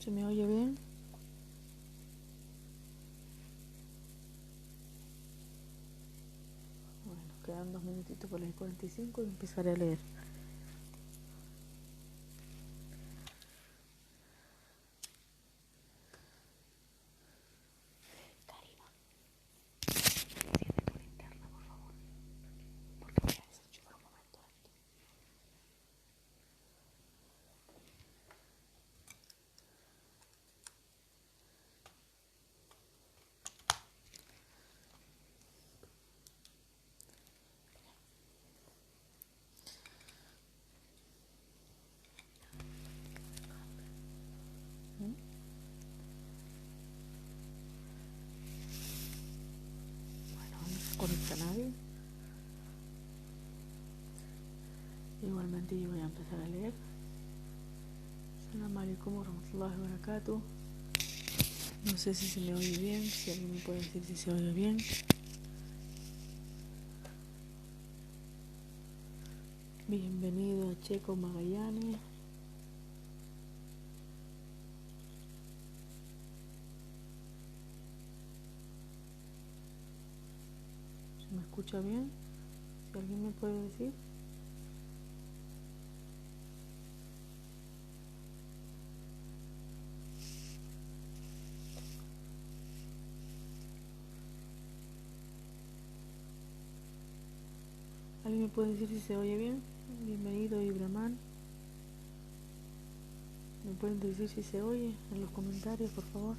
¿Se me oye bien? Bueno, quedan 2 minutitos por las 45 y empezaré a leer. Karina, enciende tu linterna, por favor, porque voy a desenchufar un momento esto. Bueno, no se conecta nadie. Igualmente yo voy a empezar a leer. Assalamu alaikum warahmatullahi wabarakatuh. No sé si se me oye bien, si alguien me puede decir si se oye bien. Bienvenido a Checo Magallanes. ¿Se me escucha bien? Si alguien me puede decir. ¿Alguien me puede decir si se oye bien? Bienvenido Ibraman. ¿Me pueden decir si se oye en los comentarios, por favor?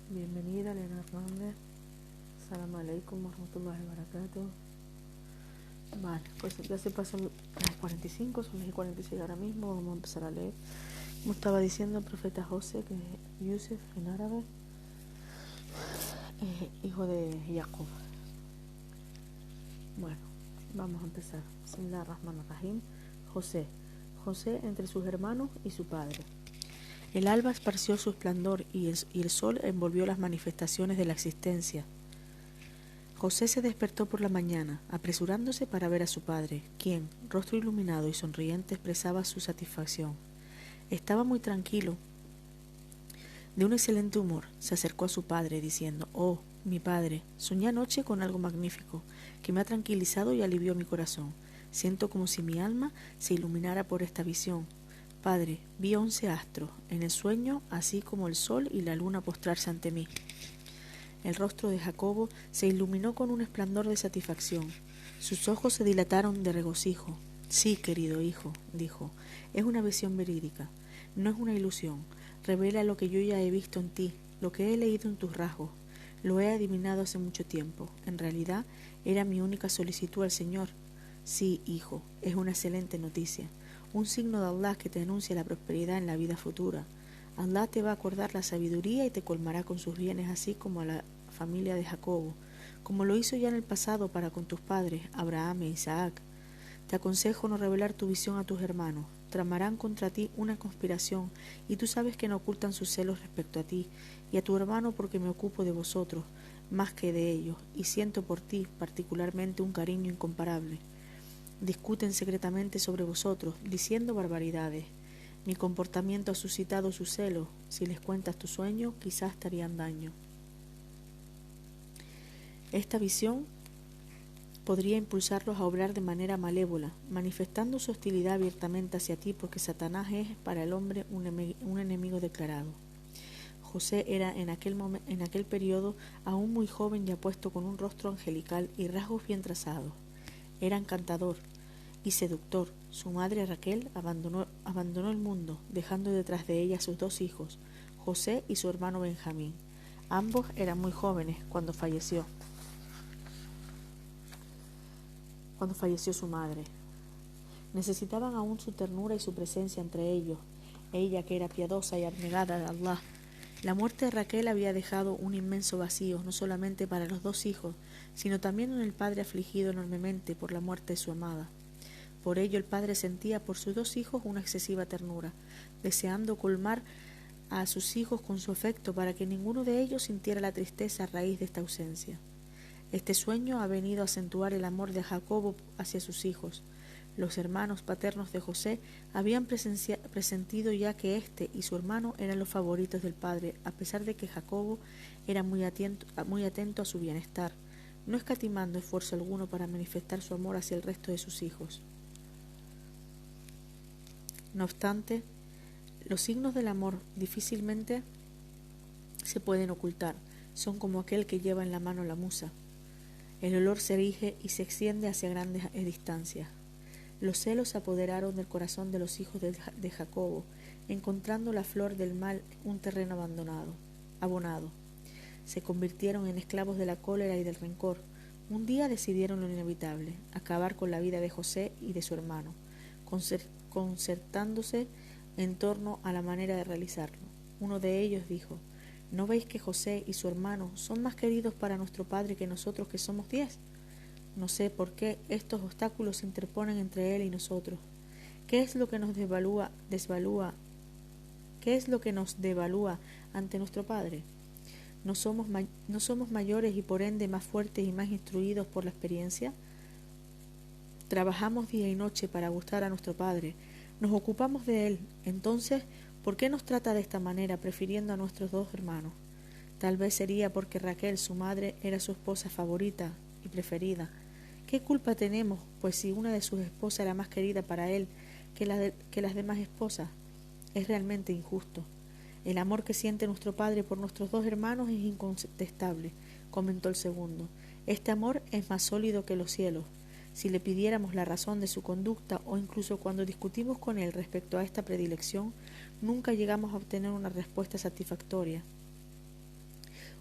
Bienvenida Elena Hernández. Assalamu alaikum warahmatullahi wabarakatuh. Vale, pues ya se pasan las 45, son las 46 ahora mismo. Vamos a empezar a leer. Como estaba diciendo el profeta José, que es Yusuf en árabe, hijo de Jacob. Bueno, vamos a empezar. Bismillah ar-Rahman ar-Rahim. José. José entre sus hermanos y su padre. El alba esparció su esplendor y el sol envolvió las manifestaciones de la existencia. José se despertó por la mañana, apresurándose para ver a su padre, quien, rostro iluminado y sonriente, expresaba su satisfacción. Estaba muy tranquilo, de un excelente humor. Se acercó a su padre, diciendo: «Oh, mi padre, soñé anoche con algo magnífico, que me ha tranquilizado y alivió mi corazón. Siento como si mi alma se iluminara por esta visión. Padre, vi 11 astros, en el sueño, así como el sol y la luna postrarse ante mí». El rostro de Jacobo se iluminó con un esplendor de satisfacción. Sus ojos se dilataron de regocijo. «Sí, querido hijo», dijo, «es una visión verídica, no es una ilusión. Revela lo que yo ya he visto en ti, lo que he leído en tus rasgos. Lo he adivinado hace mucho tiempo. En realidad, era mi única solicitud al Señor. Sí, hijo, es una excelente noticia, un signo de Allah que te anuncia la prosperidad en la vida futura. Allah te va a acordar la sabiduría y te colmará con sus bienes, así como a la familia de Jacobo, como lo hizo ya en el pasado para con tus padres, Abraham e Isaac. Te aconsejo no revelar tu visión a tus hermanos. Tramarán contra ti una conspiración, y tú sabes que no ocultan sus celos respecto a ti y a tu hermano, porque me ocupo de vosotros más que de ellos, y siento por ti particularmente un cariño incomparable. Discuten secretamente sobre vosotros, diciendo barbaridades. Mi comportamiento ha suscitado su celo. Si les cuentas tu sueño, quizás te harían daño. Esta visión podría impulsarlos a obrar de manera malévola, manifestando su hostilidad abiertamente hacia ti, porque Satanás es para el hombre un enemigo declarado. José era en aquel periodo aún muy joven y apuesto, con un rostro angelical y rasgos bien trazados. Era encantador y seductor. Su madre Raquel abandonó el mundo, dejando detrás de ella a sus 2 hijos, José y su hermano Benjamín. Ambos eran muy jóvenes cuando falleció su madre. Necesitaban aún su ternura y su presencia entre ellos. Ella, que era piadosa y abnegada de Allah. La muerte de Raquel había dejado un inmenso vacío, no solamente para los dos hijos, sino también en el padre afligido enormemente por la muerte de su amada. Por ello el padre sentía por sus dos hijos una excesiva ternura, deseando colmar a sus hijos con su afecto para que ninguno de ellos sintiera la tristeza a raíz de esta ausencia. Este sueño ha venido a acentuar el amor de Jacobo hacia sus hijos. Los hermanos paternos de José habían presentido ya que éste y su hermano eran los favoritos del padre, a pesar de que Jacobo era muy atento a su bienestar, no escatimando esfuerzo alguno para manifestar su amor hacia el resto de sus hijos. No obstante, los signos del amor difícilmente se pueden ocultar, son como aquel que lleva en la mano la musa. El olor se erige y se extiende hacia grandes distancias. Los celos se apoderaron del corazón de los hijos de Jacobo, encontrando la flor del mal un terreno abonado. Se convirtieron en esclavos de la cólera y del rencor. Un día decidieron lo inevitable, acabar con la vida de José y de su hermano, concertándose en torno a la manera de realizarlo. Uno de ellos dijo: ¿No veis que José y su hermano son más queridos para nuestro padre que nosotros, que somos 10? No sé por qué estos obstáculos se interponen entre él y nosotros. ¿Qué es lo que nos devalúa ante nuestro padre? ¿No somos mayores y por ende más fuertes y más instruidos por la experiencia? Trabajamos día y noche para gustar a nuestro padre, nos ocupamos de él. Entonces, ¿por qué nos trata de esta manera, prefiriendo a nuestros dos hermanos? Tal vez sería porque Raquel, su madre, era su esposa favorita y preferida. ¿Qué culpa tenemos, pues, si una de sus esposas era más querida para él que las demás esposas? Es realmente injusto. El amor que siente nuestro padre por nuestros dos hermanos es incontestable, comentó el segundo. Este amor es más sólido que los cielos. Si le pidiéramos la razón de su conducta o incluso cuando discutimos con él respecto a esta predilección, nunca llegamos a obtener una respuesta satisfactoria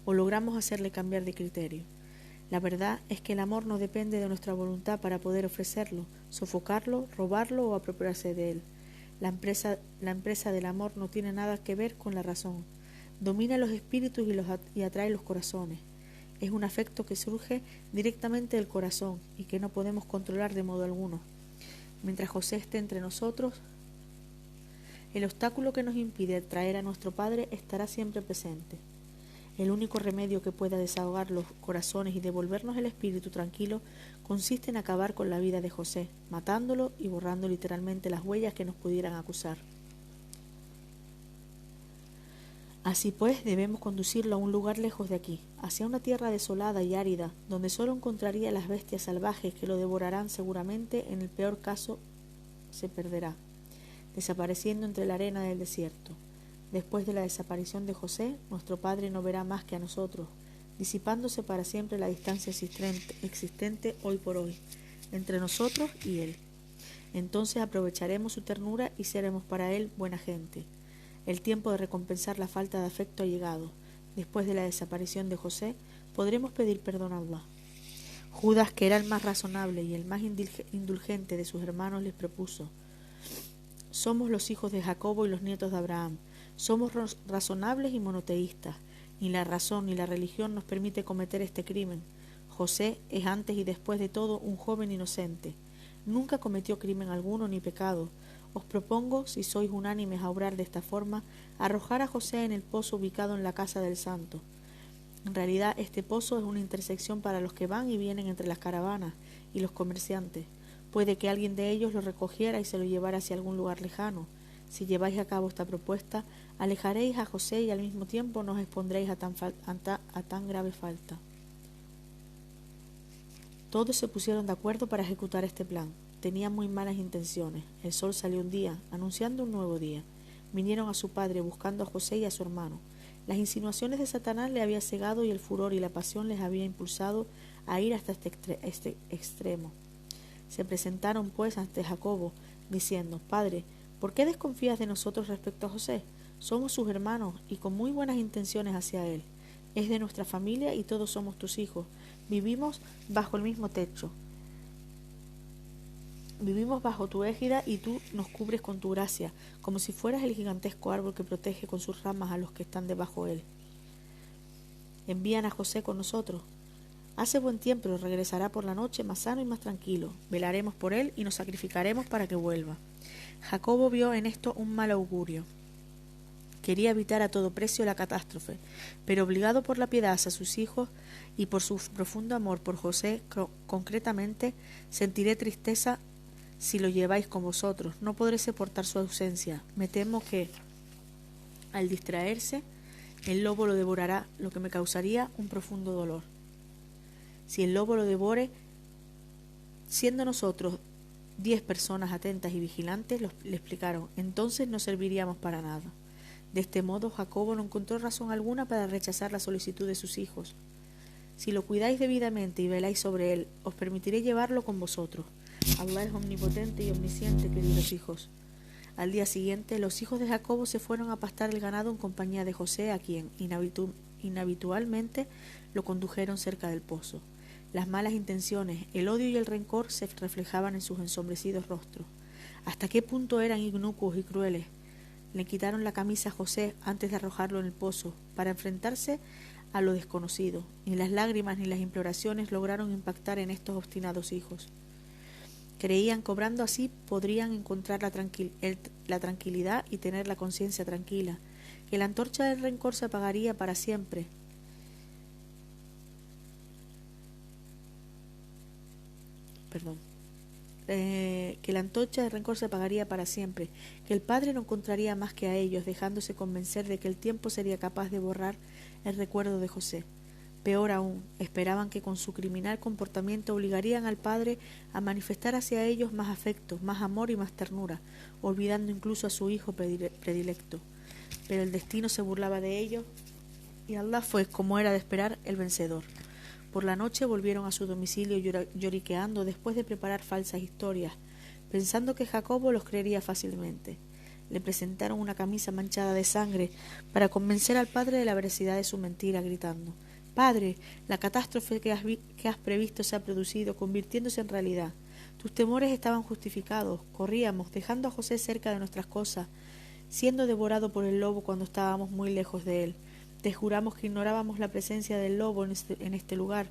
o logramos hacerle cambiar de criterio. La verdad es que el amor no depende de nuestra voluntad para poder ofrecerlo, sofocarlo, robarlo o apropiarse de él. La empresa del amor no tiene nada que ver con la razón. Domina los espíritus y atrae los corazones. Es un afecto que surge directamente del corazón y que no podemos controlar de modo alguno. Mientras José esté entre nosotros, el obstáculo que nos impide traer a nuestro Padre estará siempre presente. El único remedio que pueda desahogar los corazones y devolvernos el espíritu tranquilo consiste en acabar con la vida de José, matándolo y borrando literalmente las huellas que nos pudieran acusar. Así pues, debemos conducirlo a un lugar lejos de aquí, hacia una tierra desolada y árida, donde solo encontraría las bestias salvajes que lo devorarán seguramente. En el peor caso, se perderá, desapareciendo entre la arena del desierto. Después de la desaparición de José, nuestro Padre no verá más que a nosotros, disipándose para siempre la distancia existente hoy por hoy, entre nosotros y Él. Entonces aprovecharemos su ternura y seremos para Él buena gente. El tiempo de recompensar la falta de afecto ha llegado. Después de la desaparición de José, podremos pedir perdón a Allah. Judas, que era el más razonable y el más indulgente de sus hermanos, les propuso: somos los hijos de Jacobo y los nietos de Abraham. Somos razonables y monoteístas. Ni la razón ni la religión nos permite cometer este crimen. José es antes y después de todo un joven inocente. Nunca cometió crimen alguno ni pecado. Os propongo, si sois unánimes a obrar de esta forma, arrojar a José en el pozo ubicado en la casa del santo. En realidad, este pozo es una intersección para los que van y vienen entre las caravanas y los comerciantes. Puede que alguien de ellos lo recogiera y se lo llevara hacia algún lugar lejano. Si lleváis a cabo esta propuesta, alejaréis a José y al mismo tiempo nos expondréis a tan grave falta. Todos se pusieron de acuerdo para ejecutar este plan. Tenían muy malas intenciones. El sol salió un día, anunciando un nuevo día. Vinieron a su padre buscando a José y a su hermano. Las insinuaciones de Satanás le había cegado y el furor y la pasión les había impulsado a ir hasta este extremo. Se presentaron pues ante Jacobo, diciendo: Padre, ¿por qué desconfías de nosotros respecto a José? Somos sus hermanos y con muy buenas intenciones hacia él. Es de nuestra familia y todos somos tus hijos. Vivimos bajo el mismo techo. Vivimos bajo tu égida y tú nos cubres con tu gracia, como si fueras el gigantesco árbol que protege con sus ramas a los que están debajo de él. Envían a José con nosotros. Hace buen tiempo, pero regresará por la noche más sano y más tranquilo. Velaremos por él y nos sacrificaremos para que vuelva. Jacobo vio en esto un mal augurio. Quería evitar a todo precio la catástrofe, pero obligado por la piedad hacia sus hijos y por su profundo amor por José, concretamente, sentiré tristeza si lo lleváis con vosotros. No podré soportar su ausencia. Me temo que, al distraerse, el lobo lo devorará, lo que me causaría un profundo dolor. Si el lobo lo devore, siendo nosotros 10 personas atentas y vigilantes, le explicaron, entonces no serviríamos para nada. De este modo, Jacobo no encontró razón alguna para rechazar la solicitud de sus hijos. Si lo cuidáis debidamente y veláis sobre él, os permitiré llevarlo con vosotros. Allah es omnipotente y omnisciente, queridos hijos. Al día siguiente, los hijos de Jacobo se fueron a pastar el ganado en compañía de José, a quien, inhabitualmente, lo condujeron cerca del pozo. Las malas intenciones, el odio y el rencor se reflejaban en sus ensombrecidos rostros. ¿Hasta qué punto eran inicuos y crueles? Le quitaron la camisa a José antes de arrojarlo en el pozo, para enfrentarse a lo desconocido. Ni las lágrimas ni las imploraciones lograron impactar en estos obstinados hijos. Creían que obrando así podrían encontrar la tranquilidad y tener la conciencia tranquila, que la antorcha del rencor se apagaría para siempre. Que la antorcha del rencor se apagaría para siempre, que el padre no encontraría más que a ellos, dejándose convencer de que el tiempo sería capaz de borrar el recuerdo de José. Peor aún, esperaban que con su criminal comportamiento obligarían al padre a manifestar hacia ellos más afecto, más amor y más ternura, olvidando incluso a su hijo predilecto. Pero el destino se burlaba de ellos y Allah fue, como era de esperar, el vencedor. Por la noche volvieron a su domicilio lloriqueando después de preparar falsas historias, pensando que Jacobo los creería fácilmente. Le presentaron una camisa manchada de sangre para convencer al padre de la veracidad de su mentira, gritando: «Padre, la catástrofe que has previsto se ha producido, convirtiéndose en realidad. Tus temores estaban justificados. Corríamos, dejando a José cerca de nuestras cosas, siendo devorado por el lobo cuando estábamos muy lejos de él. Te juramos que ignorábamos la presencia del lobo en este lugar.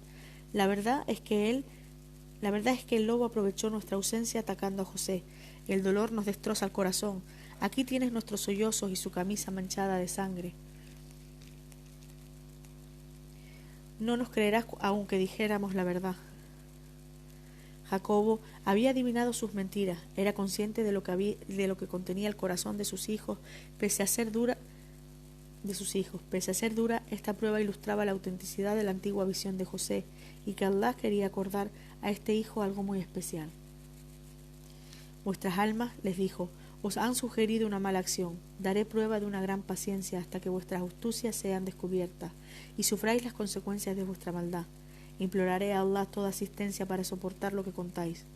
La verdad es que el lobo aprovechó nuestra ausencia atacando a José. El dolor nos destroza el corazón. Aquí tienes nuestros sollozos y su camisa manchada de sangre. No nos creerás aunque dijéramos la verdad». Jacobo había adivinado sus mentiras, era consciente de lo que contenía el corazón de sus hijos, pese a ser dura, esta prueba ilustraba la autenticidad de la antigua visión de José, y que Allah quería acordar a este hijo algo muy especial. Vuestras almas, les dijo, os han sugerido una mala acción. Daré prueba de una gran paciencia hasta que vuestras astucias sean descubiertas y sufráis las consecuencias de vuestra maldad. Imploraré a Allah toda asistencia para soportar lo que contáis.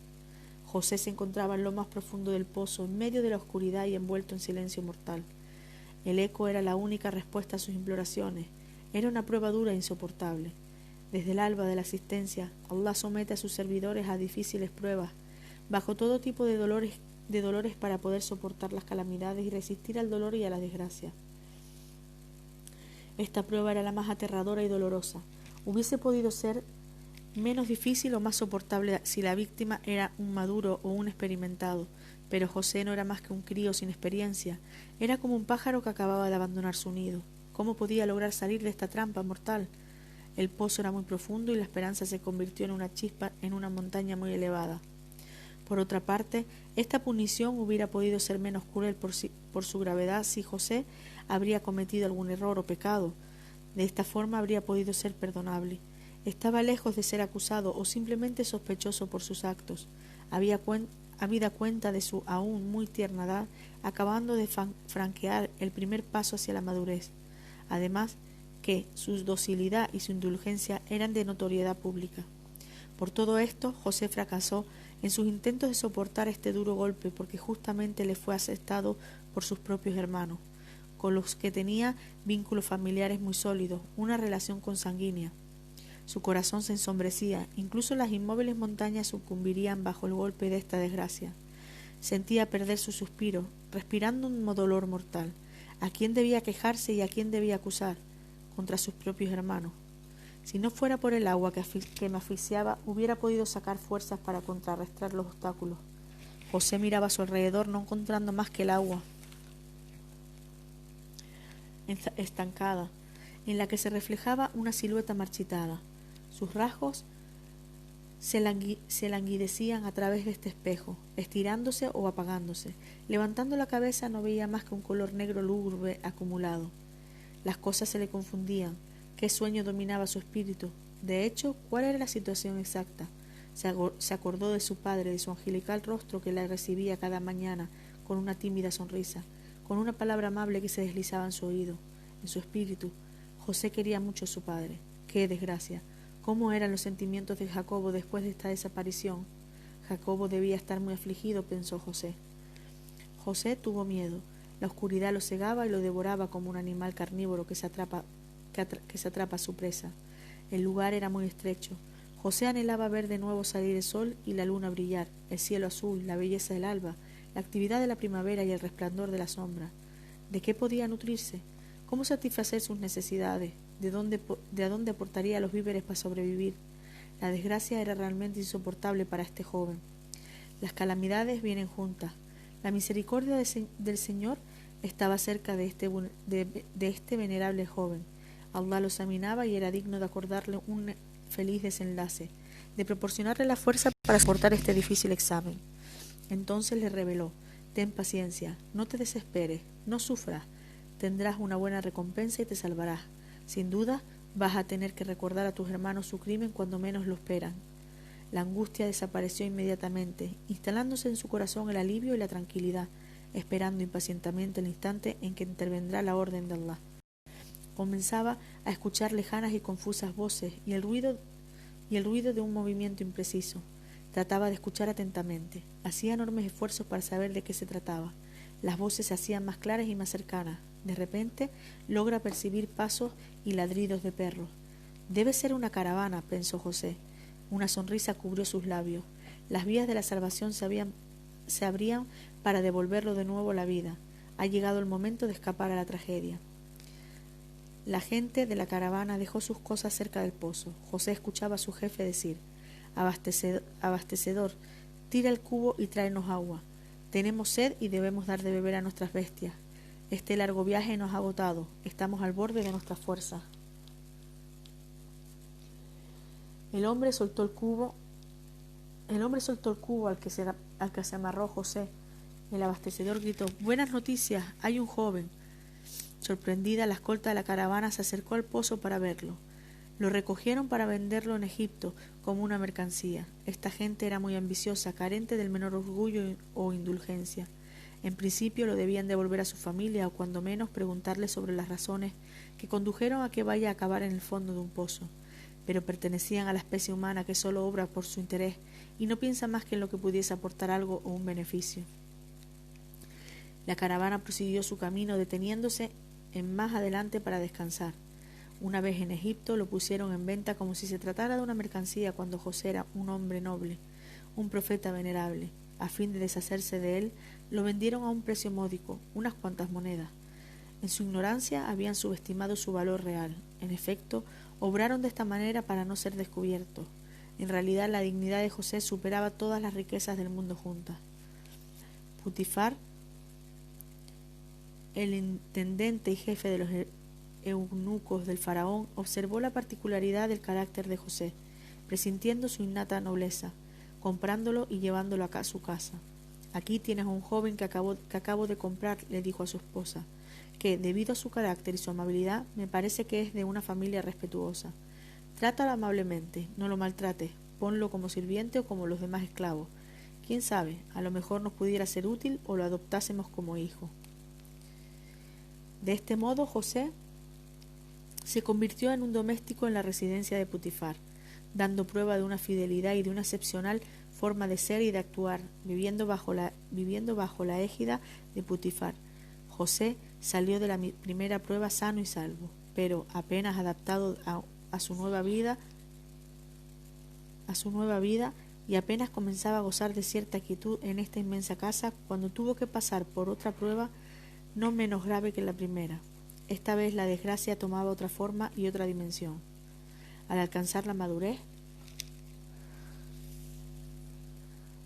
José se encontraba en lo más profundo del pozo, en medio de la oscuridad y envuelto en silencio mortal. El eco era la única respuesta a sus imploraciones. Era una prueba dura e insoportable. Desde el alba de la asistencia, Allah somete a sus servidores a difíciles pruebas, bajo todo tipo de dolores para poder soportar las calamidades y resistir al dolor y a la desgracia. Esta prueba era la más aterradora y dolorosa. Hubiese podido ser menos difícil o más soportable si la víctima era un maduro o un experimentado, pero José no era más que un crío sin experiencia. Era como un pájaro que acababa de abandonar su nido. ¿Cómo podía lograr salir de esta trampa mortal? El pozo era muy profundo y la esperanza se convirtió en una chispa en una montaña muy elevada. Por otra parte, esta punición hubiera podido ser menos cruel por su gravedad si José habría cometido algún error o pecado. De esta forma habría podido ser perdonable. Estaba lejos de ser acusado o simplemente sospechoso por sus actos. Habida cuenta de su aún muy tierna edad, acabando de franquear el primer paso hacia la madurez. Además, que su docilidad y su indulgencia eran de notoriedad pública. Por todo esto, José fracasó en sus intentos de soportar este duro golpe porque justamente le fue aceptado por sus propios hermanos, con los que tenía vínculos familiares muy sólidos, una relación consanguínea. Su corazón se ensombrecía, incluso las inmóviles montañas sucumbirían bajo el golpe de esta desgracia. Sentía perder su suspiro, respirando un dolor mortal. ¿A quién debía quejarse y a quién debía acusar? Contra sus propios hermanos. Si no fuera por el agua que me asfixiaba, hubiera podido sacar fuerzas para contrarrestar los obstáculos. José miraba a su alrededor, no encontrando más que el agua estancada, en la que se reflejaba una silueta marchitada. Sus rasgos se languidecían a través de este espejo, estirándose o apagándose. Levantando la cabeza no veía más que un color negro lúgubre acumulado. Las cosas se le confundían. ¿Qué sueño dominaba su espíritu? De hecho, ¿cuál era la situación exacta? Se acordó de su padre, de su angelical rostro que la recibía cada mañana con una tímida sonrisa, con una palabra amable que se deslizaba en su oído, en su espíritu. José quería mucho a su padre. ¡Qué desgracia! ¿Cómo eran los sentimientos de Jacobo después de esta desaparición? Jacobo debía estar muy afligido, pensó José. José tuvo miedo. La oscuridad lo cegaba y lo devoraba como un animal carnívoro que se atrapa a su presa. El lugar era muy estrecho. José anhelaba ver de nuevo salir el sol y la luna brillar, el cielo azul, la belleza del alba, la actividad de la primavera y el resplandor de la sombra. ¿De qué podía nutrirse? ¿Cómo satisfacer sus necesidades? ¿De dónde aportaría los víveres para sobrevivir? La desgracia era realmente insoportable para este joven. Las calamidades vienen juntas. La misericordia del Señor estaba cerca de este venerable joven. Allah lo examinaba y era digno de acordarle un feliz desenlace, de proporcionarle la fuerza para soportar este difícil examen. Entonces le reveló: ten paciencia, no te desesperes, no sufras, tendrás una buena recompensa y te salvarás. Sin duda, vas a tener que recordar a tus hermanos su crimen cuando menos lo esperan. La angustia desapareció inmediatamente, instalándose en su corazón el alivio y la tranquilidad, esperando impacientemente el instante en que intervendrá la orden de Allah. Comenzaba a escuchar lejanas y confusas voces y el ruido de un movimiento impreciso. Trataba de escuchar atentamente. Hacía enormes esfuerzos para saber de qué se trataba. Las voces se hacían más claras y más cercanas. De repente logra percibir pasos y ladridos de perros. Debe ser una caravana, pensó José. Una sonrisa cubrió sus labios. Las vías de la salvación se abrían para devolverlo de nuevo a la vida. Ha llegado el momento de escapar a la tragedia. La gente de la caravana dejó sus cosas cerca del pozo. José escuchaba a su jefe decir: abastecedor, tira el cubo y tráenos agua. Tenemos sed y debemos dar de beber a nuestras bestias. Este largo viaje nos ha agotado. Estamos al borde de nuestras fuerzas. El hombre soltó el cubo al que se amarró José. El abastecedor gritó: buenas noticias, hay un joven. Sorprendida, la escolta de la caravana se acercó al pozo para verlo. Lo recogieron para venderlo en Egipto como una mercancía. Esta gente era muy ambiciosa, carente del menor orgullo o indulgencia. En principio lo debían devolver a su familia o cuando menos preguntarle sobre las razones que condujeron a que vaya a acabar en el fondo de un pozo. Pero pertenecían a la especie humana que solo obra por su interés y no piensa más que en lo que pudiese aportar algo o un beneficio. La caravana prosiguió su camino, deteniéndose en más adelante para descansar. Una vez en Egipto lo pusieron en venta como si se tratara de una mercancía cuando José era un hombre noble, un profeta venerable. A fin de deshacerse de él, lo vendieron a un precio módico, unas cuantas monedas. En su ignorancia habían subestimado su valor real. En efecto, obraron de esta manera para no ser descubiertos. En realidad, la dignidad de José superaba todas las riquezas del mundo juntas. Putifar, el intendente y jefe de los eunucos del faraón, observó la particularidad del carácter de José, presintiendo su innata nobleza, comprándolo y llevándolo a su casa. Aquí tienes a un joven que acabo de comprar, le dijo a su esposa, que, debido a su carácter y su amabilidad, me parece que es de una familia respetuosa. Trátalo amablemente, no lo maltrates, ponlo como sirviente o como los demás esclavos. Quién sabe, a lo mejor nos pudiera ser útil o lo adoptásemos como hijo. De este modo, José se convirtió en un doméstico en la residencia de Putifar, dando prueba de una fidelidad y de una excepcional forma de ser y de actuar, viviendo bajo la égida de Putifar. José salió de la primera prueba sano y salvo, pero apenas adaptado a su nueva vida, a su nueva vida y apenas comenzaba a gozar de cierta quietud en esta inmensa casa cuando tuvo que pasar por otra prueba no menos grave que la primera. Esta vez la desgracia tomaba otra forma y otra dimensión. Al alcanzar la madurez,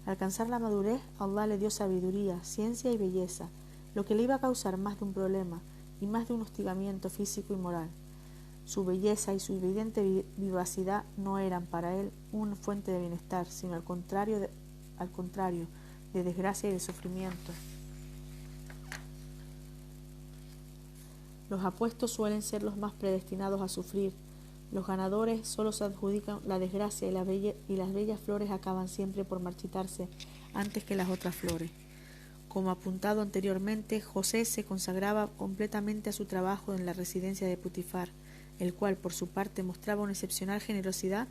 Allah le dio sabiduría, ciencia y belleza, lo que le iba a causar más de un problema y más de un hostigamiento físico y moral. Su belleza y su evidente vivacidad no eran para él una fuente de bienestar, sino al contrario, de desgracia y de sufrimiento. Los apuestos suelen ser los más predestinados a sufrir. Los ganadores solo se adjudican la desgracia y las bellas flores acaban siempre por marchitarse antes que las otras flores. Como apuntado anteriormente, José se consagraba completamente a su trabajo en la residencia de Putifar, el cual por su parte mostraba una excepcional generosidad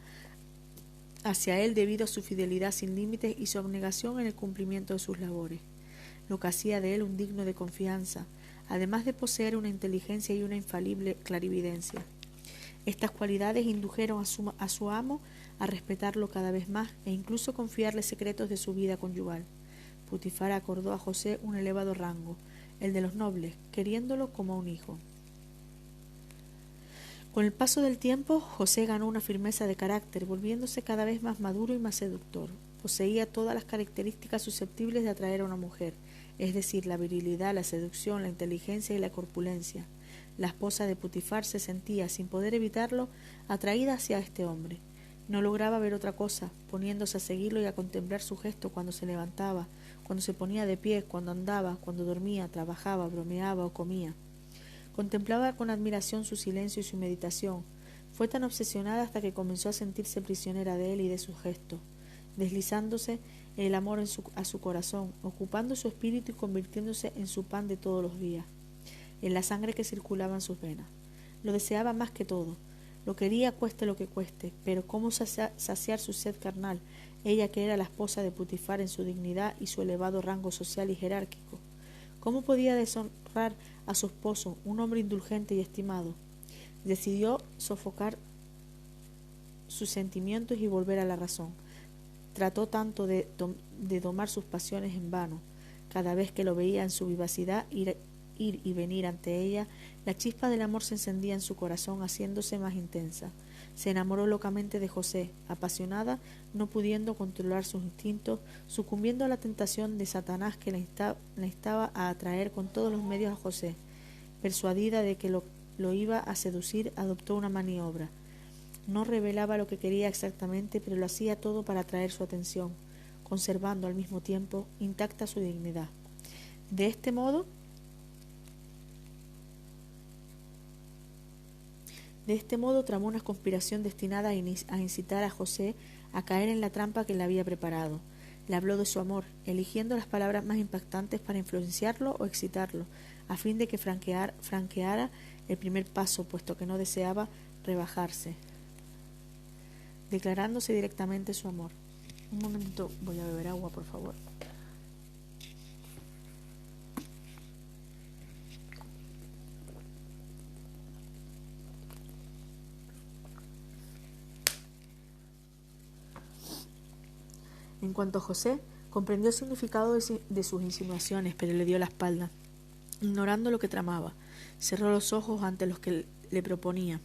hacia él debido a su fidelidad sin límites y su abnegación en el cumplimiento de sus labores, lo que hacía de él un digno de confianza, además de poseer una inteligencia y una infalible clarividencia. Estas cualidades indujeron a su amo a respetarlo cada vez más e incluso confiarle secretos de su vida conyugal. Putifar acordó a José un elevado rango, el de los nobles, queriéndolo como a un hijo. Con el paso del tiempo, José ganó una firmeza de carácter, volviéndose cada vez más maduro y más seductor. Poseía todas las características susceptibles de atraer a una mujer, es decir, la virilidad, la seducción, la inteligencia y la corpulencia. La esposa de Putifar se sentía, sin poder evitarlo, atraída hacia este hombre. No lograba ver otra cosa, poniéndose a seguirlo y a contemplar su gesto cuando se levantaba, cuando se ponía de pie, cuando andaba, cuando dormía, trabajaba, bromeaba o comía. Contemplaba con admiración su silencio y su meditación. Fue tan obsesionada hasta que comenzó a sentirse prisionera de él y de sus gestos, deslizándose el amor a su corazón, ocupando su espíritu y convirtiéndose en su pan de todos los días, en la sangre que circulaba en sus venas. Lo deseaba más que todo, lo quería cueste lo que cueste, pero cómo saciar su sed carnal, ella que era la esposa de Putifar en su dignidad y su elevado rango social y jerárquico. ¿Cómo podía deshonrar a su esposo, un hombre indulgente y estimado? Decidió sofocar sus sentimientos y volver a la razón. Trató tanto de domar sus pasiones en vano. Cada vez que lo veía en su vivacidad, ir y venir ante ella, la chispa del amor se encendía en su corazón, haciéndose más intensa. Se enamoró locamente de José, apasionada, no pudiendo controlar sus instintos, sucumbiendo a la tentación de Satanás que la instaba a atraer con todos los medios a José. Persuadida de que lo iba a seducir, adoptó una maniobra. No revelaba lo que quería exactamente, pero lo hacía todo para atraer su atención, conservando al mismo tiempo intacta su dignidad. De este modo tramó una conspiración destinada a incitar a José a caer en la trampa que le había preparado. Le habló de su amor, eligiendo las palabras más impactantes para influenciarlo o excitarlo, a fin de que franqueara el primer paso, puesto que no deseaba rebajarse, declarándose directamente su amor. Un momento, voy a beber agua, por favor. En cuanto a José, comprendió el significado de sus insinuaciones, pero le dio la espalda, ignorando lo que tramaba. Cerró los ojos ante los que le proponía.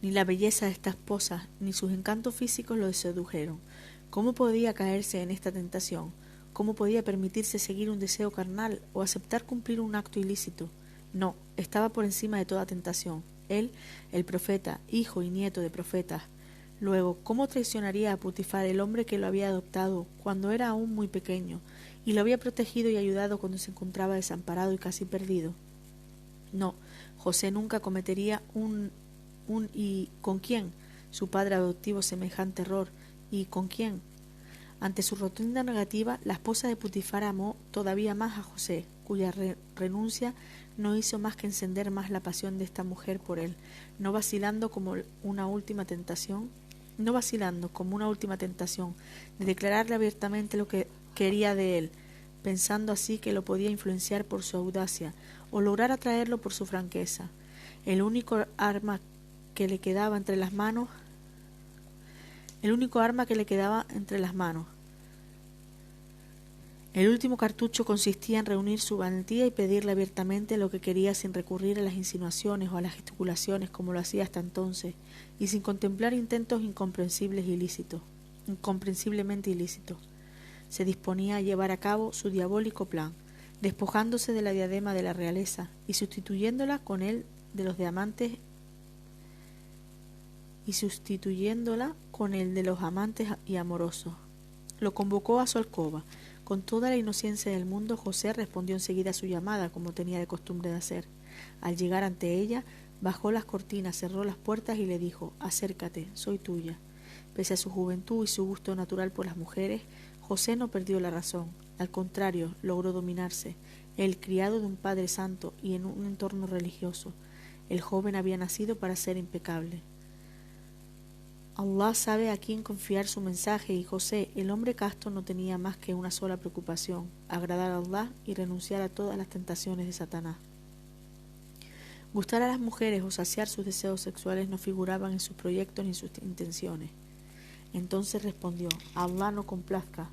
Ni la belleza de esta esposa, ni sus encantos físicos lo sedujeron. ¿Cómo podía caerse en esta tentación? ¿Cómo podía permitirse seguir un deseo carnal o aceptar cumplir un acto ilícito? No, estaba por encima de toda tentación. Él, el profeta, hijo y nieto de profetas. Luego, ¿cómo traicionaría a Putifar, el hombre que lo había adoptado cuando era aún muy pequeño, y lo había protegido y ayudado cuando se encontraba desamparado y casi perdido? No, José nunca cometería ¿y con quién? Su padre adoptivo semejante error. ¿Y con quién? Ante su rotunda negativa, la esposa de Putifar amó todavía más a José, cuya renuncia no hizo más que encender más la pasión de esta mujer por él, no vacilando como una última tentación de declararle abiertamente lo que quería de él, pensando así que lo podía influenciar por su audacia o lograr atraerlo por su franqueza. El único arma que le quedaba entre las manos el único arma que le quedaba entre las manos. El último cartucho consistía en reunir su valentía y pedirle abiertamente lo que quería sin recurrir a las insinuaciones o a las gesticulaciones como lo hacía hasta entonces, y sin contemplar intentos incomprensiblemente ilícitos. Se disponía a llevar a cabo su diabólico plan, despojándose de la diadema de la realeza y sustituyéndola con el de los amantes y amorosos. Lo convocó a su alcoba. Con toda la inocencia del mundo, José respondió enseguida a su llamada, como tenía de costumbre de hacer. Al llegar ante ella, bajó las cortinas, cerró las puertas y le dijo: acércate, soy tuya. Pese a su juventud y su gusto natural por las mujeres, José no perdió la razón. Al contrario, logró dominarse. Él, criado de un padre santo y en un entorno religioso, el joven había nacido para ser impecable. Allah sabe a quién confiar su mensaje, y José, el hombre casto, no tenía más que una sola preocupación: agradar a Allah y renunciar a todas las tentaciones de Satanás. Gustar a las mujeres o saciar sus deseos sexuales no figuraban en sus proyectos ni sus intenciones. Entonces respondió: Allah no complazca.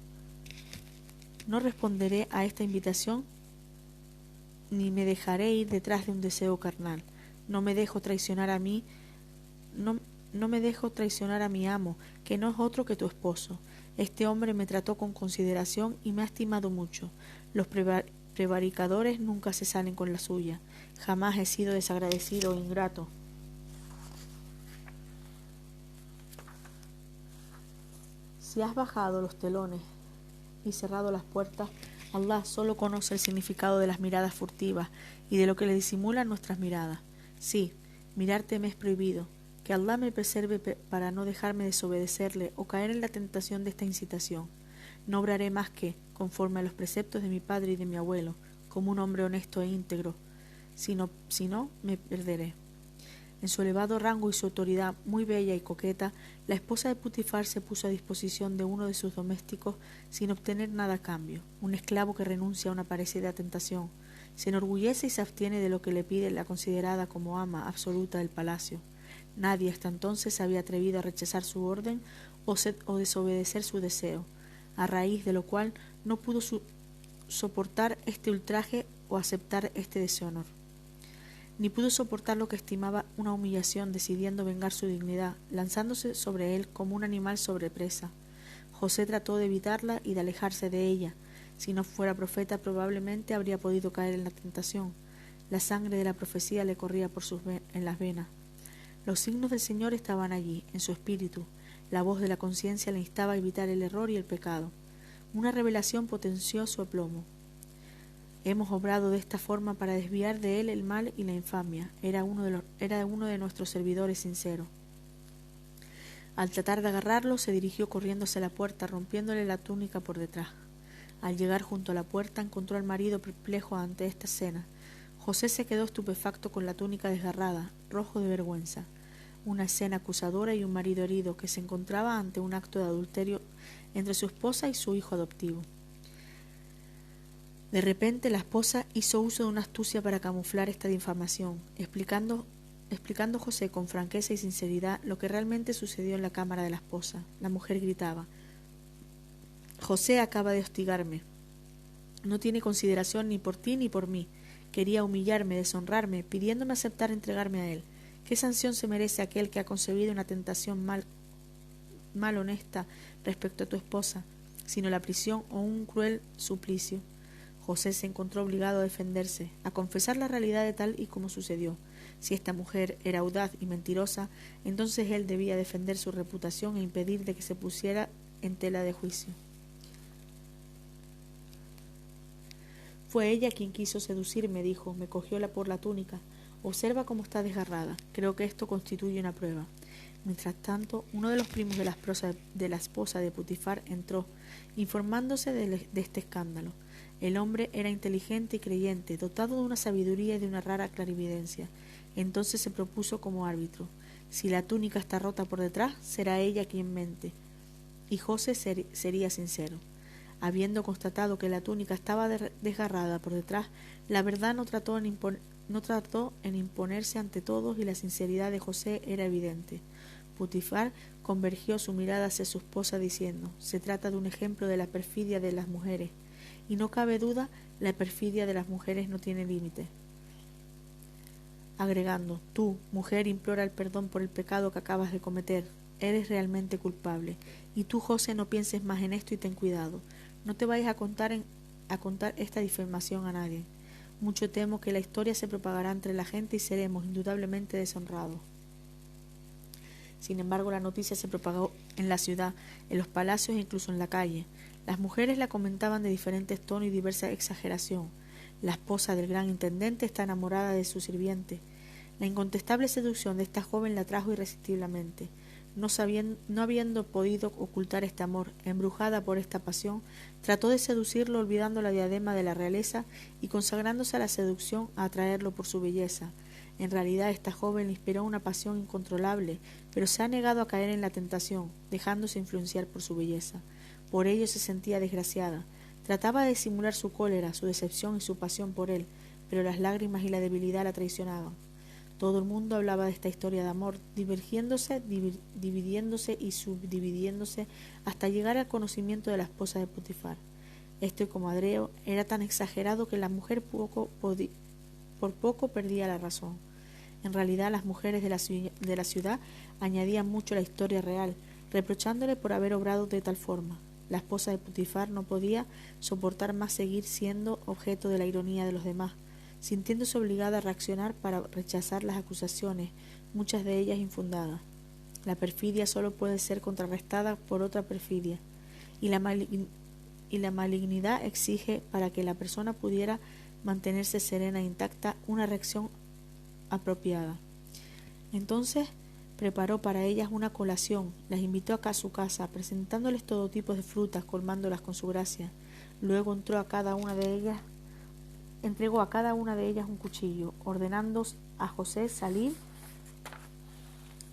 No responderé a esta invitación ni me dejaré ir detrás de un deseo carnal. No me dejo traicionar a mi amo, que no es otro que tu esposo. Este hombre me trató con consideración y me ha estimado mucho. Los prevaricadores nunca se salen con la suya. Jamás he sido desagradecido o ingrato. Si has bajado los telones y cerrado las puertas, Allah solo conoce el significado de las miradas furtivas y de lo que le disimulan nuestras miradas. Sí, mirarte me es prohibido. Que Allah me preserve para no dejarme desobedecerle o caer en la tentación de esta incitación. No obraré más que, conforme a los preceptos de mi padre y de mi abuelo, como un hombre honesto e íntegro. Si no, me perderé. En su elevado rango y su autoridad muy bella y coqueta, la esposa de Putifar se puso a disposición de uno de sus domésticos sin obtener nada a cambio, un esclavo que renuncia a una parecida tentación, se enorgullece y se abstiene de lo que le pide la considerada como ama absoluta del palacio. Nadie hasta entonces se había atrevido a rechazar su orden o desobedecer su deseo, a raíz de lo cual no pudo soportar este ultraje o aceptar este deshonor. Ni pudo soportar lo que estimaba una humillación, decidiendo vengar su dignidad, lanzándose sobre él como un animal sobre presa. José trató de evitarla y de alejarse de ella. Si no fuera profeta, probablemente habría podido caer en la tentación. La sangre de la profecía le corría en las venas. Los signos del Señor estaban allí, en su espíritu. La voz de la conciencia le instaba a evitar el error y el pecado. Una revelación potenció su aplomo. Hemos obrado de esta forma para desviar de él el mal y la infamia. Era uno de nuestros servidores sinceros. Al tratar de agarrarlo, se dirigió corriendo hacia la puerta, rompiéndole la túnica por detrás. Al llegar junto a la puerta, encontró al marido perplejo ante esta escena. José se quedó estupefacto con la túnica desgarrada, rojo de vergüenza. Una escena acusadora y un marido herido que se encontraba ante un acto de adulterio entre su esposa y su hijo adoptivo. De repente la esposa hizo uso de una astucia para camuflar esta difamación, explicando José con franqueza y sinceridad lo que realmente sucedió en la cámara de la esposa. La mujer gritaba: José acaba de hostigarme. No tiene consideración ni por ti ni por mí. Quería humillarme, deshonrarme, pidiéndome aceptar entregarme a él. ¿Qué sanción se merece aquel que ha concebido una tentación mal honesta respecto a tu esposa, sino la prisión o un cruel suplicio? José se encontró obligado a defenderse, a confesar la realidad de tal y como sucedió. Si esta mujer era audaz y mentirosa, entonces él debía defender su reputación e impedir de que se pusiera en tela de juicio. Fue ella quien quiso seducirme, dijo, me cogió por la túnica. Observa cómo está desgarrada. Creo que esto constituye una prueba. Mientras tanto, uno de los primos de la esposa de Putifar entró, informándose de este escándalo. El hombre era inteligente y creyente, dotado de una sabiduría y de una rara clarividencia. Entonces se propuso como árbitro: si la túnica está rota por detrás, será ella quien mente. Y José sería sincero. Habiendo constatado que la túnica estaba desgarrada por detrás, la verdad no trató en imponerse ante todos y la sinceridad de José era evidente. Putifar convergió su mirada hacia su esposa diciendo: se trata de un ejemplo de la perfidia de las mujeres, y no cabe duda, la perfidia de las mujeres no tiene límite. Agregando: tú, mujer, implora el perdón por el pecado que acabas de cometer. Eres realmente culpable. Y tú, José, no pienses más en esto y ten cuidado. No te vayas a contar esta difamación a nadie. Mucho temo que la historia se propagará entre la gente y seremos indudablemente deshonrados. Sin embargo, la noticia se propagó en la ciudad, en los palacios e incluso en la calle. Las mujeres la comentaban de diferentes tonos y diversa exageración. La esposa del gran intendente está enamorada de su sirviente. La incontestable seducción de esta joven la atrajo irresistiblemente. No habiendo podido ocultar este amor, embrujada por esta pasión, trató de seducirlo olvidando la diadema de la realeza y consagrándose a la seducción a atraerlo por su belleza. En realidad esta joven le inspiró una pasión incontrolable, pero se ha negado a caer en la tentación, dejándose influenciar por su belleza. Por ello se sentía desgraciada. Trataba de disimular su cólera, su decepción y su pasión por él, pero las lágrimas y la debilidad la traicionaban. Todo el mundo hablaba de esta historia de amor, dividiéndose y subdividiéndose hasta llegar al conocimiento de la esposa de Putifar. Este comadreo era tan exagerado que la mujer por poco perdía la razón. En realidad, las mujeres de la ciudad añadían mucho a la historia real, reprochándole por haber obrado de tal forma. La esposa de Putifar no podía soportar más seguir siendo objeto de la ironía de los demás, sintiéndose obligada a reaccionar para rechazar las acusaciones, muchas de ellas infundadas. La perfidia solo puede ser contrarrestada por otra perfidia, y la malignidad exige, para que la persona pudiera mantenerse serena e intacta, una reacción apropiada. Entonces preparó para ellas una colación, las invitó a su casa, presentándoles todo tipo de frutas, colmándolas con su gracia. Luego entregó a cada una de ellas un cuchillo, ordenando a José salir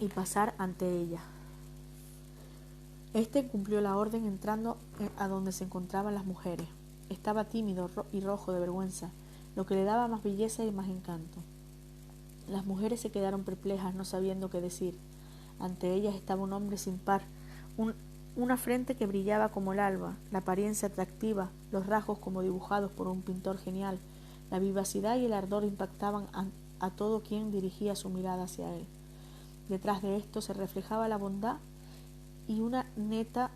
y pasar ante ella. Este cumplió la orden entrando a donde se encontraban las mujeres. Estaba tímido y rojo de vergüenza, lo que le daba más belleza y más encanto. Las mujeres se quedaron perplejas, no sabiendo qué decir. Ante ellas estaba un hombre sin par, una frente que brillaba como el alba, la apariencia atractiva, los rasgos como dibujados por un pintor genial. La vivacidad y el ardor impactaban a todo quien dirigía su mirada hacia él. Detrás de esto se reflejaba la bondad y una neta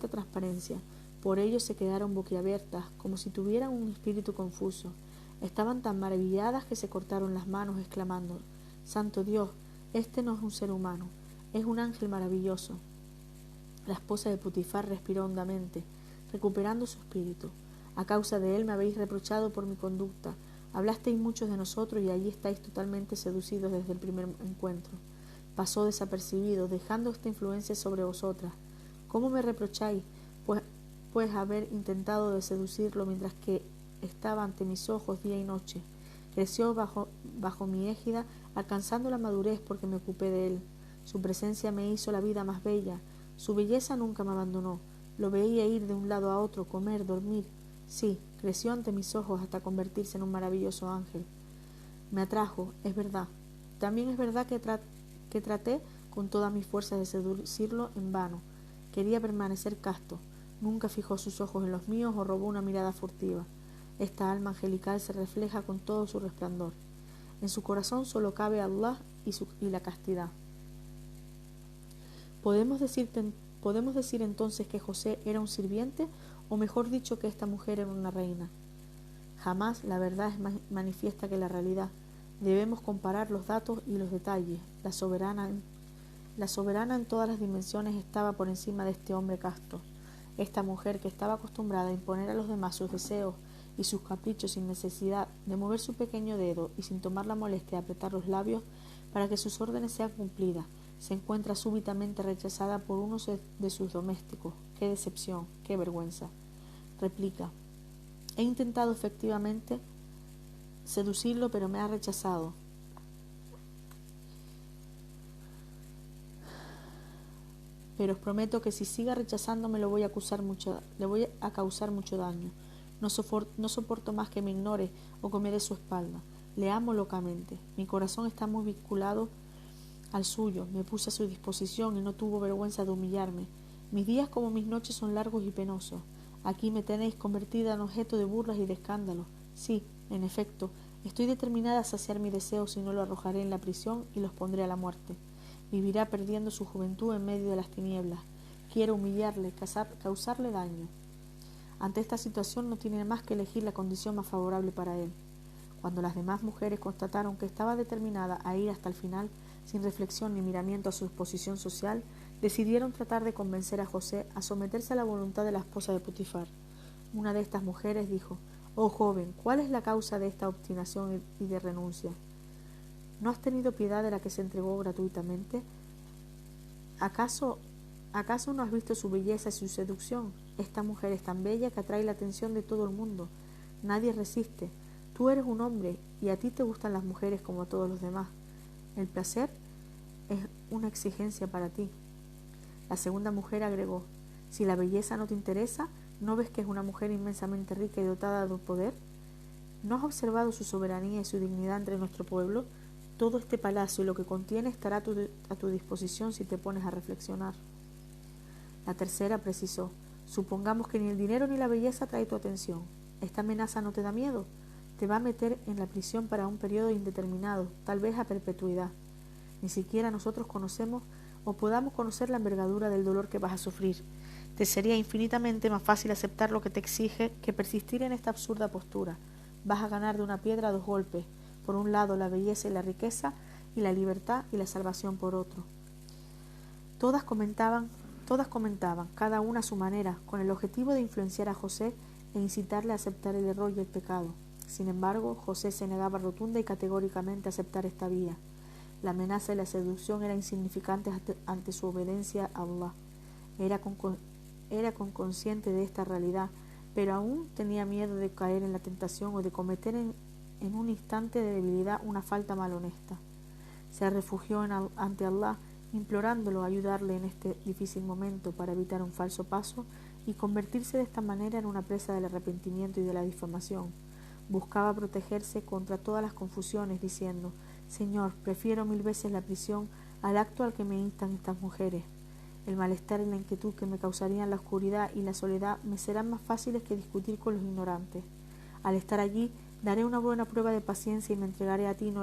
transparencia. Por ello se quedaron boquiabiertas, como si tuvieran un espíritu confuso. Estaban tan maravilladas que se cortaron las manos, exclamando: «Santo Dios, este no es un ser humano, es un ángel maravilloso». La esposa de Putifar respiró hondamente, recuperando su espíritu. «A causa de él me habéis reprochado por mi conducta. Hablasteis muchos de nosotros y allí estáis totalmente seducidos desde el primer encuentro. Pasó desapercibido, dejando esta influencia sobre vosotras. ¿Cómo me reprocháis? Pues haber intentado de seducirlo mientras que estaba ante mis ojos día y noche. Creció bajo mi égida, alcanzando la madurez porque me ocupé de él. Su presencia me hizo la vida más bella. Su belleza nunca me abandonó. Lo veía ir de un lado a otro, comer, dormir. Sí, creció ante mis ojos hasta convertirse en un maravilloso ángel. Me atrajo, es verdad. También es verdad que traté con todas mis fuerzas de seducirlo en vano. Quería permanecer casto. Nunca fijó sus ojos en los míos o robó una mirada furtiva. Esta alma angelical se refleja con todo su resplandor. En su corazón solo cabe Allah y la castidad. ¿Podemos decir entonces que José era un sirviente, o mejor dicho, que esta mujer era una reina? Jamás. La verdad es más manifiesta que la realidad. Debemos comparar los datos y los detalles. La soberana en todas las dimensiones estaba por encima de este hombre casto. Esta mujer, que estaba acostumbrada a imponer a los demás sus deseos y sus caprichos sin necesidad de mover su pequeño dedo y sin tomar la molestia de apretar los labios para que sus órdenes sean cumplidas, se encuentra súbitamente rechazada por uno de sus domésticos. ¡Qué decepción! ¡Qué vergüenza! Replica: he intentado efectivamente seducirlo, pero me ha rechazado. Pero os prometo que si siga rechazándome le voy a causar mucho daño. No soporto más que me ignore o que me dé su espalda. Le amo locamente. Mi corazón está muy vinculado al suyo. Me puse a su disposición y no tuvo vergüenza de humillarme. Mis días como mis noches son largos y penosos. Aquí me tenéis convertida en objeto de burlas y de escándalos. Sí, en efecto, estoy determinada a saciar mi deseo, si no lo arrojaré en la prisión y los pondré a la muerte. Vivirá perdiendo su juventud en medio de las tinieblas. Quiero humillarle, causarle daño. Ante esta situación no tiene más que elegir la condición más favorable para él. Cuando las demás mujeres constataron que estaba determinada a ir hasta el final, sin reflexión ni miramiento a su posición social, decidieron tratar de convencer a José a someterse a la voluntad de la esposa de Potifar. Una de estas mujeres dijo: «Oh joven, ¿cuál es la causa de esta obstinación y de renuncia? ¿No has tenido piedad de la que se entregó gratuitamente? ¿Acaso no has visto su belleza y su seducción? Esta mujer es tan bella que atrae la atención de todo el mundo. Nadie resiste. Tú eres un hombre y a ti te gustan las mujeres como a todos los demás. El placer es una exigencia para ti». La segunda mujer agregó: «Si la belleza no te interesa, ¿no ves que es una mujer inmensamente rica y dotada de poder? ¿No has observado su soberanía y su dignidad entre nuestro pueblo? Todo este palacio y lo que contiene estará a tu disposición si te pones a reflexionar». La tercera precisó: «Supongamos que ni el dinero ni la belleza atrae tu atención. ¿Esta amenaza no te da miedo? Te va a meter en la prisión para un periodo indeterminado, tal vez a perpetuidad. Ni siquiera nosotros conocemos o podamos conocer la envergadura del dolor que vas a sufrir. Te sería infinitamente más fácil aceptar lo que te exige que persistir en esta absurda postura. Vas a ganar de una piedra dos golpes, por un lado la belleza y la riqueza, y la libertad y la salvación por otro». Todas comentaban, cada una a su manera, con el objetivo de influenciar a José e incitarle a aceptar el error y el pecado. Sin embargo, José se negaba rotunda y categóricamente a aceptar esta vía. La amenaza y la seducción eran insignificantes ante su obediencia a Allah. Era consciente de esta realidad, pero aún tenía miedo de caer en la tentación o de cometer en un instante de debilidad una falta malhonesta. Se refugió ante Allah, implorándolo a ayudarle en este difícil momento para evitar un falso paso y convertirse de esta manera en una presa del arrepentimiento y de la difamación. Buscaba protegerse contra todas las confusiones, diciendo: «Señor, prefiero 1000 veces la prisión al acto al que me instan estas mujeres. El malestar y la inquietud que me causarían la oscuridad y la soledad me serán más fáciles que discutir con los ignorantes. Al estar allí, daré una buena prueba de paciencia y me entregaré a ti,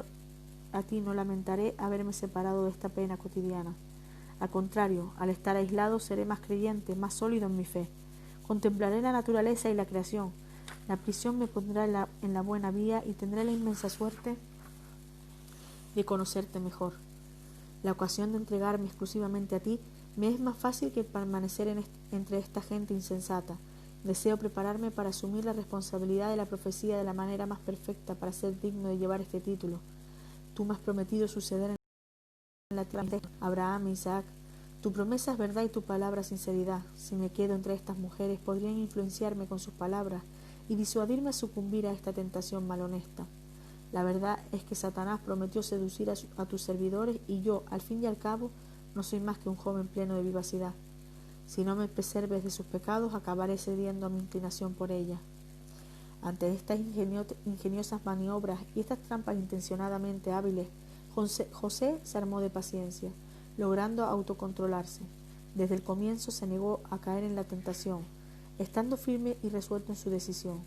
no lamentaré haberme separado de esta pena cotidiana. Al contrario, al estar aislado seré más creyente, más sólido en mi fe. Contemplaré la naturaleza y la creación. La prisión me pondrá en la buena vía y tendré la inmensa suerte de conocerte mejor. La ocasión de entregarme exclusivamente a ti me es más fácil que permanecer entre esta gente insensata. Deseo prepararme para asumir la responsabilidad de la profecía de la manera más perfecta para ser digno de llevar este título. Tú me has prometido suceder en la tierra de Abraham e Isaac. Tu promesa es verdad y tu palabra sinceridad. Si me quedo entre estas mujeres, podrían influenciarme con sus palabras y disuadirme a sucumbir a esta tentación malhonesta. La verdad es que Satanás prometió seducir a tus servidores y yo, al fin y al cabo, no soy más que un joven pleno de vivacidad. Si no me preserves de sus pecados, acabaré cediendo a mi inclinación por ella». Ante estas ingeniosas maniobras y estas trampas intencionadamente hábiles, José se armó de paciencia, logrando autocontrolarse. Desde el comienzo se negó a caer en la tentación, estando firme y resuelto en su decisión.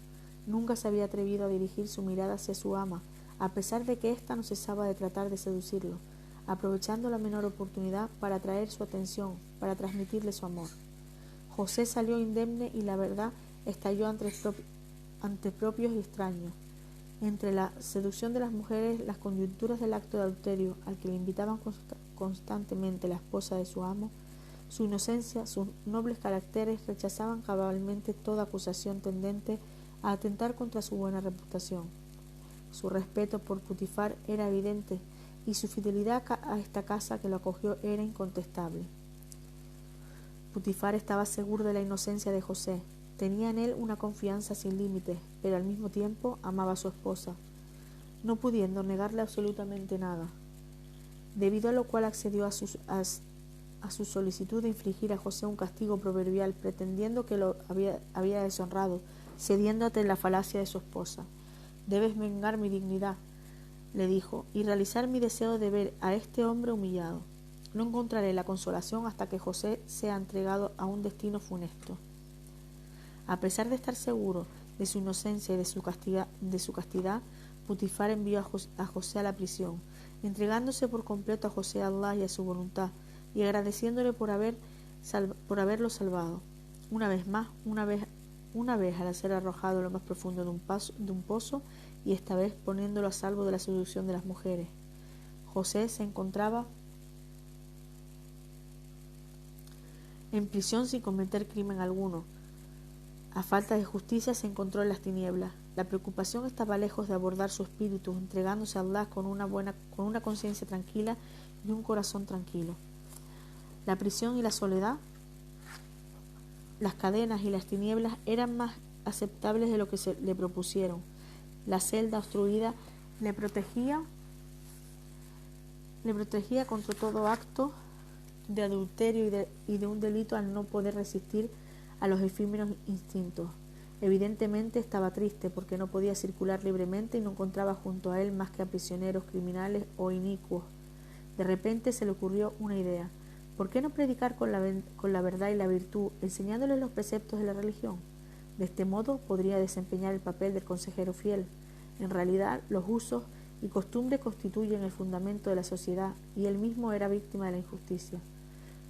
Nunca se había atrevido a dirigir su mirada hacia su ama, a pesar de que ésta no cesaba de tratar de seducirlo, aprovechando la menor oportunidad para atraer su atención, para transmitirle su amor. José salió indemne y la verdad estalló ante propios y extraños. Entre la seducción de las mujeres, las coyunturas del acto de adulterio al que le invitaban constantemente la esposa de su amo, su inocencia, sus nobles caracteres rechazaban cabalmente toda acusación tendente a atentar contra su buena reputación. Su respeto por Potifar era evidente y su fidelidad a esta casa que lo acogió era incontestable. Potifar estaba seguro de la inocencia de José. Tenía en él una confianza sin límites, pero al mismo tiempo amaba a su esposa, no pudiendo negarle absolutamente nada, debido a lo cual accedió a su solicitud de infligir a José un castigo proverbial, pretendiendo que lo había deshonrado, cediendo ante la falacia de su esposa. «Debes vengar mi dignidad. le dijo, y realizar mi deseo de ver a este hombre humillado. No encontraré la consolación hasta que José sea entregado a un destino funesto. A pesar de estar seguro de su inocencia y de su castidad, Putifar envió a José a la prisión, entregándose por completo a José, a Allah y a su voluntad, y agradeciéndole por haberlo salvado. Una vez al ser arrojado a lo más profundo de un pozo, y esta vez poniéndolo a salvo de la seducción de las mujeres. José se encontraba en prisión sin cometer crimen alguno. A falta de justicia se encontró en las tinieblas. La preocupación estaba lejos de abordar su espíritu, entregándose a Allah con una conciencia tranquila y un corazón tranquilo. La prisión y la soledad, las cadenas y las tinieblas eran más aceptables de lo que se le propusieron. La celda obstruida le protegía contra todo acto de adulterio y de un delito al no poder resistir a los efímeros instintos. Evidentemente estaba triste porque no podía circular libremente y no encontraba junto a él más que a prisioneros criminales o inicuos. De repente se le ocurrió una idea. ¿Por qué no predicar con la verdad y la virtud, enseñándoles los preceptos de la religión? De este modo podría desempeñar el papel del consejero fiel. En realidad, los usos y costumbres constituyen el fundamento de la sociedad y él mismo era víctima de la injusticia.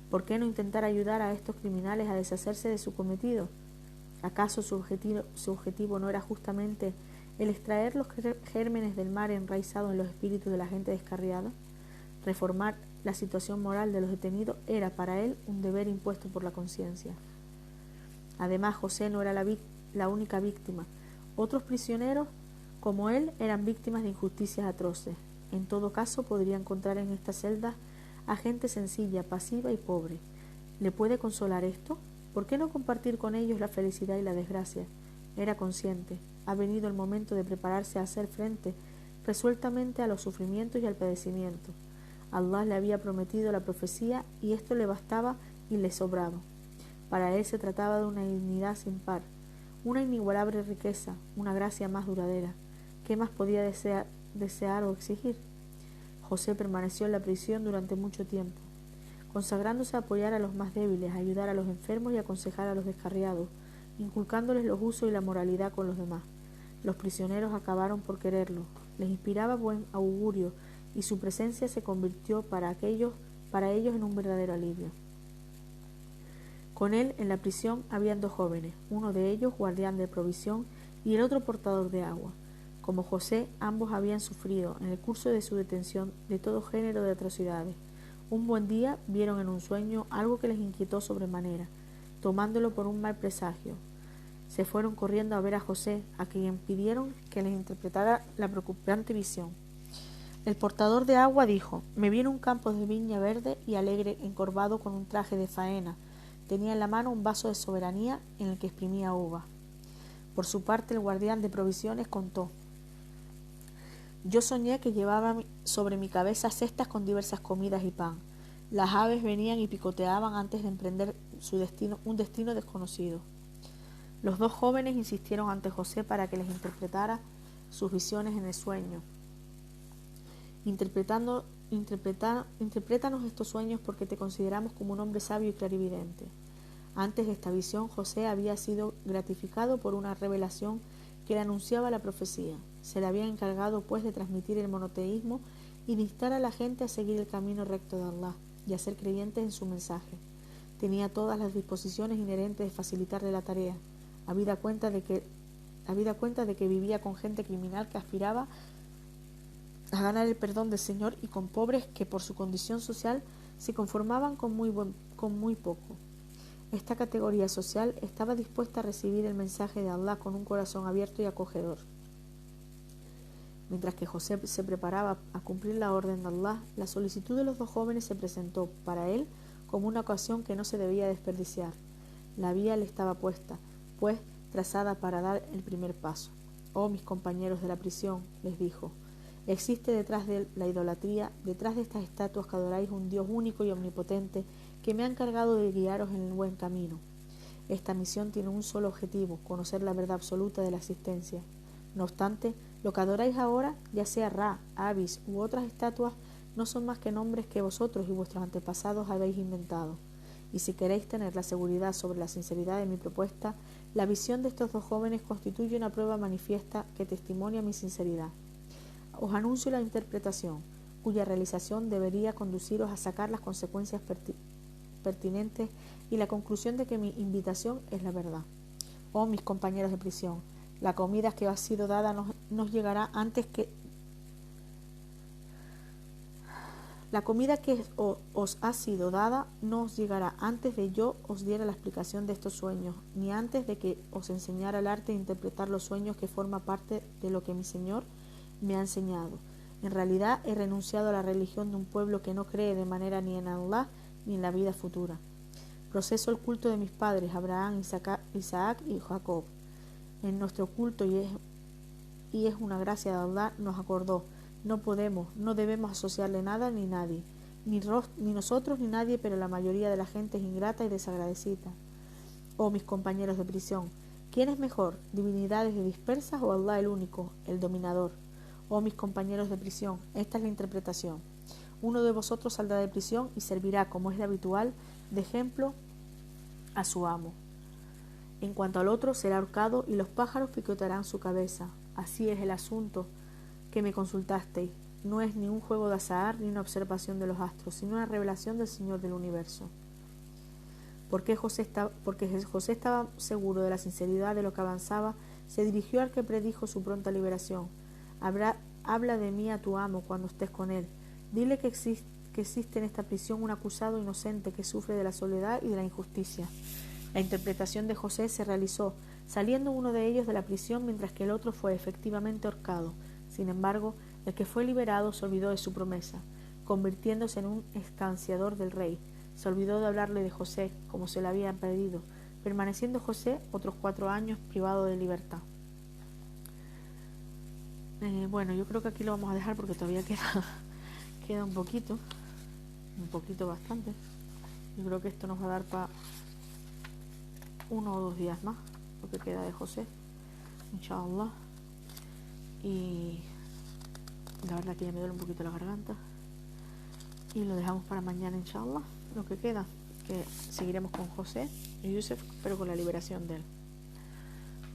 ¿Por qué no intentar ayudar a estos criminales a deshacerse de su cometido? ¿Acaso su objetivo no era justamente el extraer los gérmenes del mal enraizados en los espíritus de la gente descarriada? Reformar la situación moral de los detenidos era para él un deber impuesto por la conciencia. Además, José no era la única víctima. Otros prisioneros, como él, eran víctimas de injusticias atroces. En todo caso, podría encontrar en esta celda a gente sencilla, pasiva y pobre. ¿Le puede consolar esto? ¿Por qué no compartir con ellos la felicidad y la desgracia? Era consciente. Ha venido el momento de prepararse a hacer frente resueltamente a los sufrimientos y al padecimiento. Allah le había prometido la profecía y esto le bastaba y le sobraba. Para él se trataba de una dignidad sin par, una inigualable riqueza, una gracia más duradera. ¿Qué más podía desear o exigir? José permaneció en la prisión durante mucho tiempo, consagrándose a apoyar a los más débiles, a ayudar a los enfermos y a aconsejar a los descarriados, inculcándoles los usos y la moralidad con los demás. Los prisioneros acabaron por quererlo, les inspiraba buen augurio y su presencia se convirtió para ellos en un verdadero alivio. Con él en la prisión habían 2 jóvenes, uno de ellos guardián de provisión y el otro portador de agua. Como José, ambos habían sufrido, en el curso de su detención, de todo género de atrocidades. Un buen día vieron en un sueño algo que les inquietó sobremanera, tomándolo por un mal presagio. Se fueron corriendo a ver a José, a quien pidieron que les interpretara la preocupante visión. El portador de agua dijo: me vi en un campo de viña verde y alegre, encorvado con un traje de faena. Tenía en la mano un vaso de soberanía en el que exprimía uva. Por su parte, el guardián de provisiones contó: yo soñé que llevaba sobre mi cabeza cestas con diversas comidas y pan. Las aves venían y picoteaban antes de emprender un destino desconocido. Los 2 jóvenes insistieron ante José para que les interpretara sus visiones en el sueño. Interprétanos estos sueños porque te consideramos como un hombre sabio y clarividente. Antes de esta visión, José había sido gratificado por una revelación que le anunciaba la profecía. Se le había encargado, pues, de transmitir el monoteísmo y de instar a la gente a seguir el camino recto de Allah y a ser creyentes en su mensaje. Tenía todas las disposiciones inherentes de facilitarle la tarea, habida cuenta de que vivía con gente criminal que aspiraba a ganar el perdón del Señor y con pobres que por su condición social se conformaban con muy poco. Esta categoría social estaba dispuesta a recibir el mensaje de Allah con un corazón abierto y acogedor. Mientras que José se preparaba a cumplir la orden de Allah, la solicitud de los 2 jóvenes se presentó para él como una ocasión que no se debía desperdiciar. La vía le estaba puesta, pues, trazada para dar el primer paso. Oh, mis compañeros de la prisión, les dijo, existe detrás de la idolatría, detrás de estas estatuas que adoráis, un Dios único y omnipotente que me ha encargado de guiaros en el buen camino. Esta misión tiene un solo objetivo: conocer la verdad absoluta de la existencia. No obstante, Lo que adoráis ahora, ya sea Ra, Abis u otras estatuas, no son más que nombres que vosotros y vuestros antepasados habéis inventado. Y si queréis tener la seguridad sobre la sinceridad de mi propuesta, la visión de estos dos jóvenes constituye una prueba manifiesta que testimonia mi sinceridad. Os anuncio la interpretación, cuya realización debería conduciros a sacar las consecuencias pertinentes y la conclusión de que mi invitación es la verdad. Oh, mis compañeros de prisión, la comida que os ha sido dada nos llegará antes que... La comida que os ha sido dada no os llegará antes de yo os diera la explicación de estos sueños, ni antes de que os enseñara el arte de interpretar los sueños, que forma parte de lo que mi Señor me ha enseñado. En realidad he renunciado a la religión de un pueblo que no cree de manera ni en Allah ni en la vida futura. Proceso el culto de mis padres, Abraham, Isaac y Jacob. En nuestro culto, y es una gracia de Allah, nos acordó. No debemos asociarle nada ni nadie, ni nosotros ni nadie, pero la mayoría de la gente es ingrata y desagradecida. Oh, mis compañeros de prisión, ¿quién es mejor, divinidades dispersas o Allah el único, el dominador? Oh, mis compañeros de prisión, esta es la interpretación. Uno de vosotros saldrá de prisión y servirá, como es de habitual, de ejemplo a su amo. En cuanto al otro, será ahorcado y los pájaros picotearán su cabeza. Así es el asunto que me consultasteis. No es ni un juego de azar ni una observación de los astros, sino una revelación del Señor del universo. Porque José estaba seguro de la sinceridad de lo que avanzaba, se dirigió al que predijo su pronta liberación. Habla de mí a tu amo cuando estés con él. Dile que existe en esta prisión un acusado inocente que sufre de la soledad y de la injusticia. La interpretación de José se realizó, saliendo uno de ellos de la prisión mientras que el otro fue efectivamente ahorcado. Sin embargo, el que fue liberado se olvidó de su promesa, convirtiéndose en un escanciador del rey. Se olvidó de hablarle de José, como se le había pedido, permaneciendo José otros 4 años privado de libertad. Bueno, yo creo que aquí lo vamos a dejar porque todavía queda un poquito bastante. Yo creo que esto nos va a dar para 1 o 2 días más, lo que queda de José, inshallah. Y la verdad que ya me duele un poquito la garganta y lo dejamos para mañana, inshallah, lo que queda, que seguiremos con José y Yusef, pero con la liberación de él.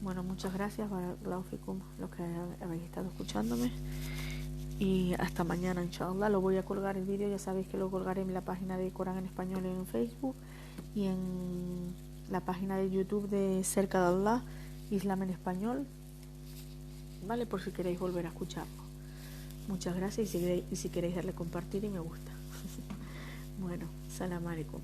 Bueno, muchas gracias, barakallahu fikum, los que habéis estado escuchándome, y hasta mañana, inshallah. Lo voy a colgar el vídeo, ya sabéis que lo colgaré en la página de Corán en Español en Facebook y en la página de YouTube de Cerca de Allah, Islam en Español, ¿vale? Por si queréis volver a escucharlo. Muchas gracias, y si queréis darle compartir y me gusta. Bueno, salam alaikum.